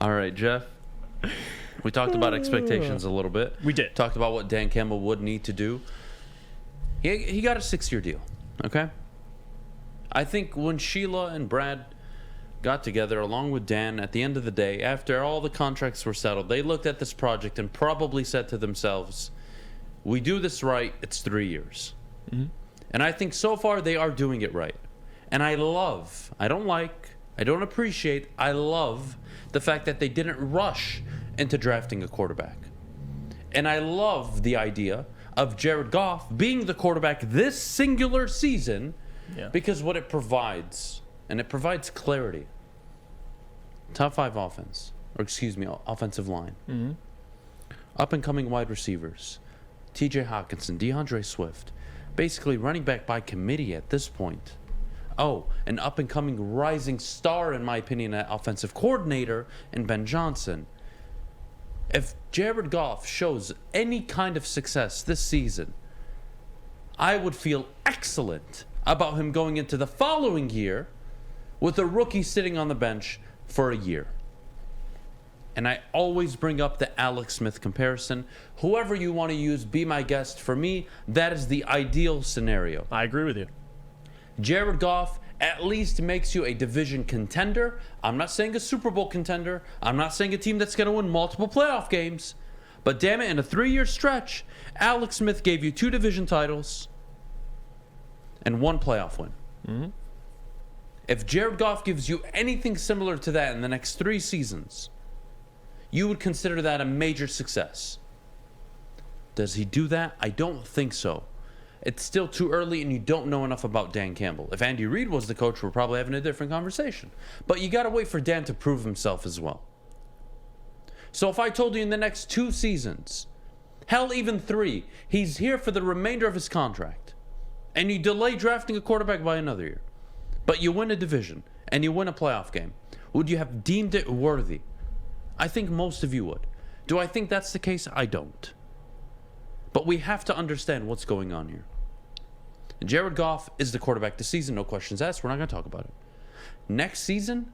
All right, Jeff. We talked about expectations a little bit. We did. Talked about what Dan Campbell would need to do. He got a 6-year deal, okay? I think when Sheila and Brad got together, along with Dan, at the end of the day, after all the contracts were settled, they looked at this project and probably said to themselves, we do this right, it's 3 years. Mm-hmm. And I think so far they are doing it right. And I love the fact that they didn't rush into drafting a quarterback. And I love the idea of Jared Goff being the quarterback this singular season because what it provides, and it provides clarity. Top 5 offensive line. Mm-hmm. Up-and-coming wide receivers. TJ Hawkinson, DeAndre Swift. Basically running back by committee at this point. Oh, an up-and-coming rising star, in my opinion, at offensive coordinator in Ben Johnson. If Jared Goff shows any kind of success this season, I would feel excellent about him going into the following year with a rookie sitting on the bench for a year. And I always bring up the Alex Smith comparison. Whoever you want to use, be my guest. For me, that is the ideal scenario. I agree with you. Jared Goff at least makes you a division contender. I'm not saying a Super Bowl contender. I'm not saying a team that's going to win multiple playoff games. But damn it, in a 3-year stretch, Alex Smith gave you 2 division titles and 1 playoff win. Mm-hmm. If Jared Goff gives you anything similar to that in the next 3 seasons, you would consider that a major success. Does he do that? I don't think so. It's still too early, and you don't know enough about Dan Campbell. If Andy Reid was the coach, we're probably having a different conversation. But you got to wait for Dan to prove himself as well. So if I told you in the next 2 seasons, hell, even 3, he's here for the remainder of his contract, and you delay drafting a quarterback by another year, but you win a division, and you win a playoff game, would you have deemed it worthy? I think most of you would. Do I think that's the case? I don't. But we have to understand what's going on here. Jared Goff is the quarterback this season, no questions asked. We're not going to talk about it. Next season,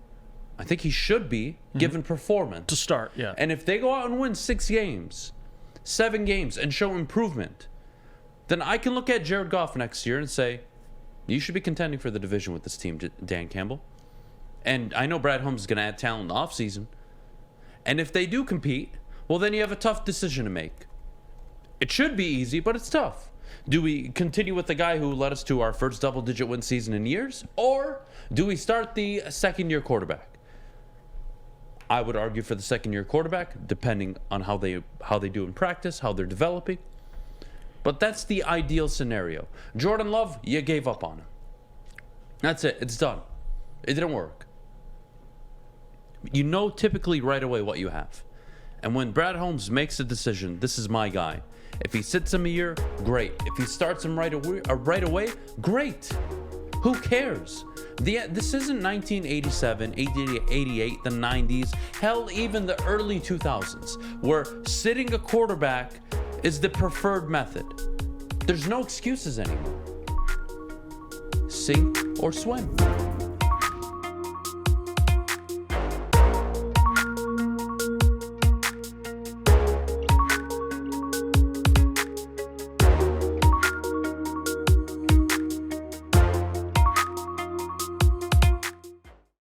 I think he should be given performance. To start, yeah. And if they go out and win 6 games, 7 games, and show improvement, then I can look at Jared Goff next year and say, you should be contending for the division with this team, Dan Campbell. And I know Brad Holmes is going to add talent in the offseason. And if they do compete, well, then you have a tough decision to make. It should be easy, but it's tough. Do we continue with the guy who led us to our first double-digit win season in years? Or do we start the second-year quarterback? I would argue for the second-year quarterback, depending on how they do in practice, how they're developing. But that's the ideal scenario. Jordan Love, you gave up on him. That's it. It's done. It didn't work. You know typically right away what you have. And when Brad Holmes makes a decision, this is my guy. If he sits him a year, great. If he starts him right away, great. Who cares? This isn't 1987, 88, the 90s, hell, even the early 2000s, where sitting a quarterback is the preferred method. There's no excuses anymore. Sink or swim.